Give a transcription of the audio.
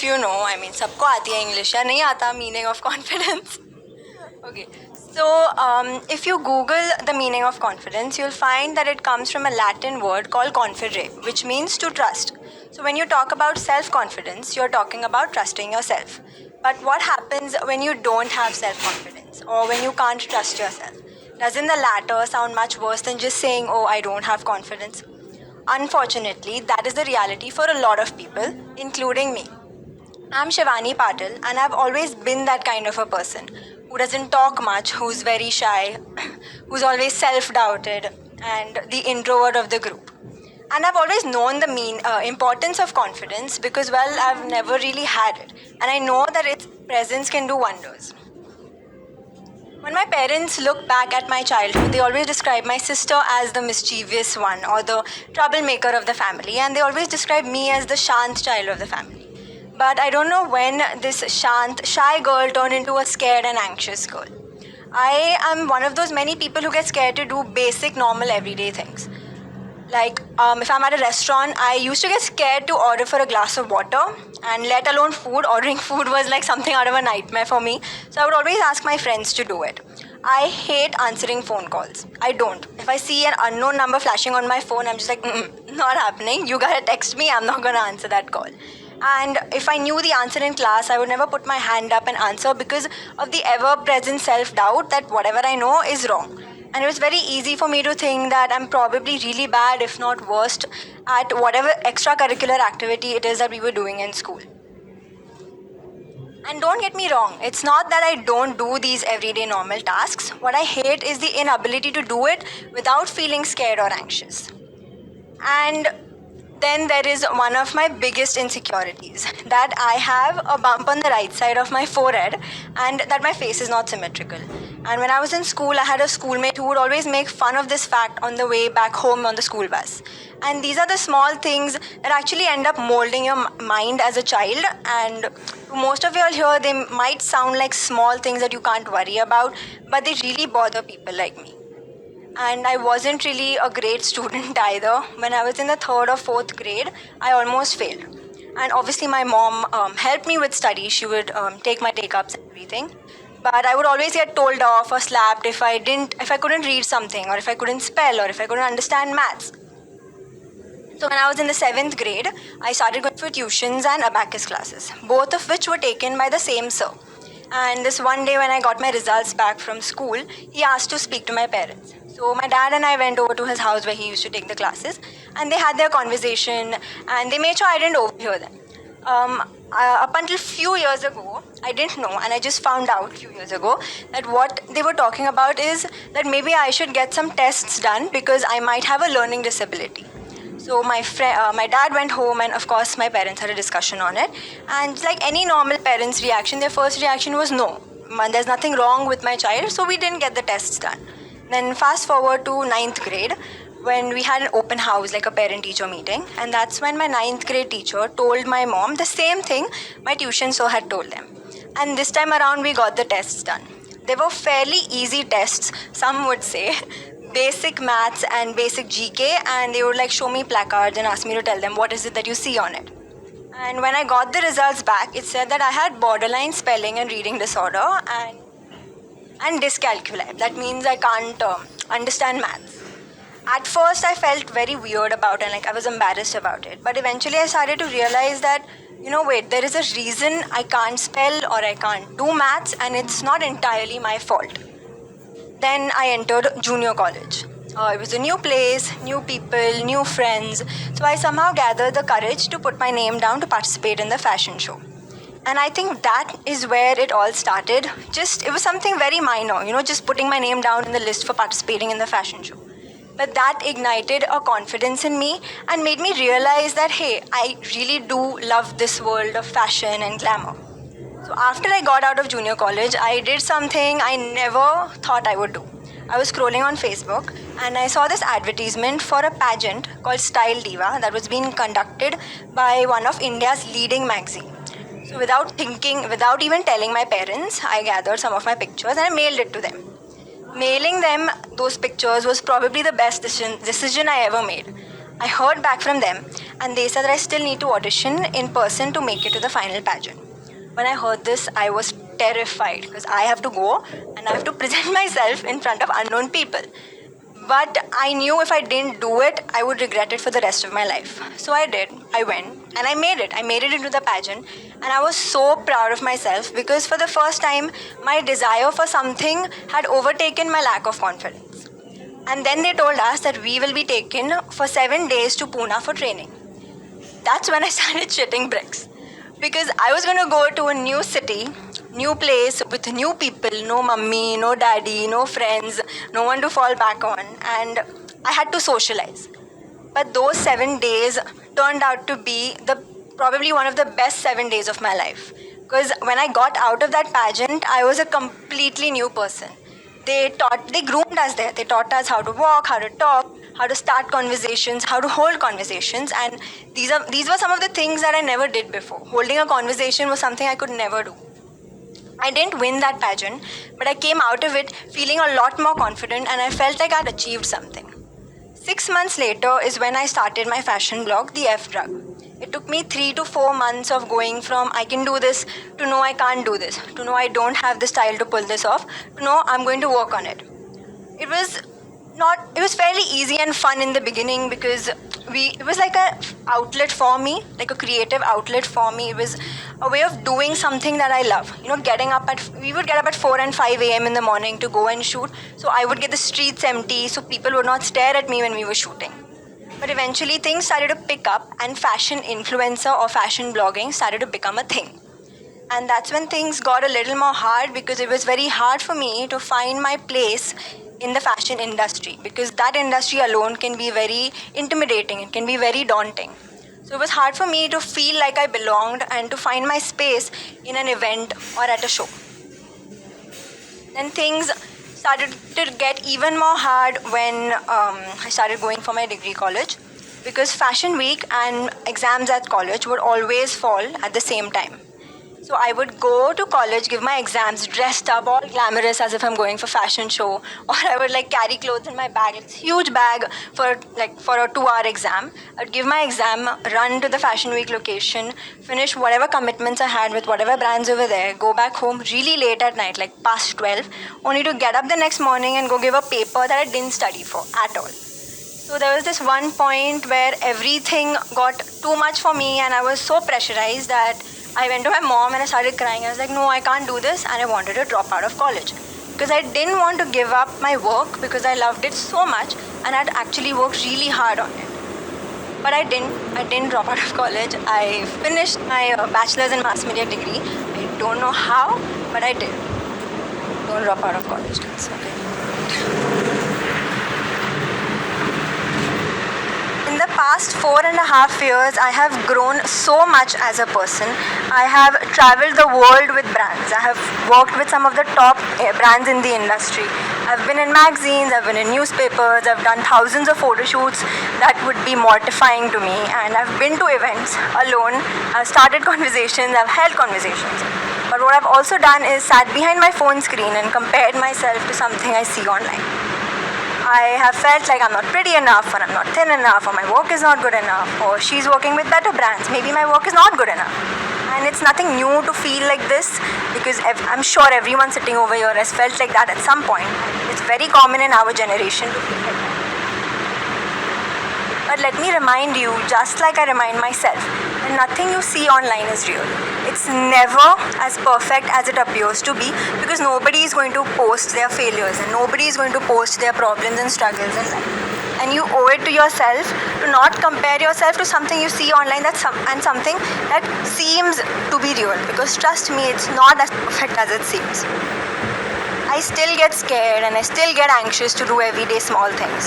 You know, I mean, सबको आती है English या नहीं आता meaning of confidence. Okay, so if you Google the meaning of confidence, you'll find that it comes from a Latin word called confidere, which means to trust. So when you talk about self-confidence, you're talking about trusting yourself. But what happens when you don't have self-confidence or when you can't trust yourself? Doesn't the latter sound much worse than just saying, oh, I don't have confidence? Unfortunately, that is the reality for a lot of people, including me. I'm Shivani Patil, and I've always been that kind of a person who doesn't talk much, who's very shy, who's always self doubted, and the introvert of the group. And I've always known the importance of confidence because, well, I've never really had it, and I know that its presence can do wonders. When my parents look back at my childhood, they always describe my sister as the mischievous one or the troublemaker of the family, and they always describe me as the shant child of the family. But I don't know when this shant, shy girl turned into a scared and anxious girl. I am one of those many people who get scared to do basic, normal, everyday things. Like, if I'm at a restaurant, I used to get scared to order for a glass of water, and let alone food. Ordering food was like something out of a nightmare for me. So I would always ask my friends to do it. I hate answering phone calls. I don't. If I see an unknown number flashing on my phone, I'm just like, not happening. You gotta text me. I'm not gonna answer that call. And if I knew the answer in class, I would never put my hand up and answer because of the ever present self doubt that whatever I know is wrong. And it was very easy for me to think that I'm probably really bad, if not worst, at whatever extracurricular activity it is that we were doing in school. And don't get me wrong, it's not that I don't do these everyday normal tasks. What I hate is the inability to do it without feeling scared or anxious. And then there is one of my biggest insecurities that I have a bump on the right side of my forehead and that my face is not symmetrical. And when I was in school, I had a schoolmate who would always make fun of this fact on the way back home on the school bus. And these are the small things that actually end up molding your mind as a child. And to most of you all here, they might sound like small things that you can't worry about, but they really bother people like me. And I wasn't really a great student either. When I was in the third or fourth grade, I almost failed. And obviously, my mom helped me with studies. She would take my take-ups and everything. But I would always get told off or slapped if I couldn't read something, or if I couldn't spell, or if I couldn't understand maths. So when I was in the 7th grade, I started going for tuitions and abacus classes, both of which were taken by the same sir. And this one day when I got my results back from school, he asked to speak to my parents. So my dad and I went over to his house where he used to take the classes, and they had their conversation, and they made sure I didn't overhear them. Up until few years ago, I didn't know, and I just found out few years ago that what they were talking about is that maybe I should get some tests done because I might have a learning disability. So my dad went home, and of course my parents had a discussion on it. And like any normal parents' reaction, their first reaction was no, there's nothing wrong with my child, so we didn't get the tests done. Then fast forward to 9th grade, when we had an open house, like a parent-teacher meeting, and that's when my 9th grade teacher told my mom the same thing my tuition sir had told them. And this time around, we got the tests done. They were fairly easy tests, some would say, basic maths and basic GK, and they would like show me placards and ask me to tell them what is it that you see on it. And when I got the results back, it said that I had borderline spelling and reading disorder and dyscalculia. That means I can't understand maths. At first, I felt very weird about it, and like I was embarrassed about it. But eventually, I started to realize that, wait, there is a reason I can't spell or I can't do maths, and it's not entirely my fault. Then I entered junior college. It was a new place, new people, new friends. So I somehow gathered the courage to put my name down to participate in the fashion show. And I think that is where it all started. It was something very minor, just putting my name down in the list for participating in the fashion show. But that ignited a confidence in me and made me realize that, hey, I really do love this world of fashion and glamour. So after I got out of junior college, I did something I never thought I would do. I was scrolling on Facebook and I saw this advertisement for a pageant called Style Diva that was being conducted by one of India's leading magazines. So without even telling my parents, I gathered some of my pictures and I mailed it to them. Mailing them those pictures was probably the best decision I ever made. I heard back from them and they said that I still need to audition in person to make it to the final pageant. When I heard this, I was terrified because I have to go and I have to present myself in front of unknown people. But I knew if I didn't do it, I would regret it for the rest of my life. So I did. I went and I made it. I made it into the pageant. And I was so proud of myself because for the first time, my desire for something had overtaken my lack of confidence. And then they told us that we will be taken for 7 days to Pune for training. That's when I started shitting bricks. Because I was going to go to a new city, new place with new people, no mummy, no daddy, no friends, no one to fall back on, and I had to socialize. But those 7 days turned out to be probably one of the best 7 days of my life. Because when I got out of that pageant, I was a completely new person. They groomed us there. They taught us how to walk, how to talk, how to start conversations, how to hold conversations, and these were some of the things that I never did before. Holding a conversation was something I could never do. I didn't win that pageant, but I came out of it feeling a lot more confident and I felt like I'd achieved something. 6 months later is when I started my fashion blog, The F Drug. It took me 3 to 4 months of going from I can do this to no, I can't do this, to no, I don't have the style to pull this off, to no, I'm going to work on it. It was fairly easy and fun in the beginning because it was like a outlet for me, like a creative outlet for me. It was a way of doing something that I love. We would get up at 4 and 5 a.m. in the morning to go and shoot. So I would get the streets empty so people would not stare at me when we were shooting. But eventually things started to pick up and fashion influencer or fashion blogging started to become a thing. And that's when things got a little more hard because it was very hard for me to find my place in the fashion industry because that industry alone can be very intimidating. It can be very daunting. So it was hard for me to feel like I belonged and to find my space in an event or at a show. Then things started to get even more hard when I started going for my degree college because fashion week and exams at college would always fall at the same time. So I would go to college, give my exams, dressed up, all glamorous as if I'm going for fashion show. Or I would carry clothes in my bag, this huge bag for a 2-hour exam. I'd give my exam, run to the fashion week location, finish whatever commitments I had with whatever brands over there, go back home really late at night, past 12, only to get up the next morning and go give a paper that I didn't study for at all. So there was this one point where everything got too much for me and I was so pressurized that I went to my mom and I started crying. I was like, no, I can't do this, and I wanted to drop out of college because I didn't want to give up my work because I loved it so much and I'd actually worked really hard on it. But I didn't drop out of college. I finished my bachelor's in mass media degree. I don't know how, but I did. Don't drop out of college, guys. Okay. In the past 4.5 years, I have grown so much as a person. I have traveled the world with brands. I have worked with some of the top brands in the industry. I've been in magazines, I've been in newspapers, I've done thousands of photo shoots that would be mortifying to me, and I've been to events alone. I've started conversations, I've held conversations. But what I've also done is sat behind my phone screen and compared myself to something I see online. I have felt like I'm not pretty enough, or I'm not thin enough, or my work is not good enough, or she's working with better brands, maybe my work is not good enough. And it's nothing new to feel like this because I'm sure everyone sitting over here has felt like that at some point. It's very common in our generation to feel like that. But let me remind you, just like I remind myself, that nothing you see online is real. It's never as perfect as it appears to be because nobody is going to post their failures and nobody is going to post their problems and struggles in life. And you owe it to yourself to not compare yourself to something you see online and something that seems to be real, because trust me, it's not as perfect as it seems. I still get scared and I still get anxious to do everyday small things.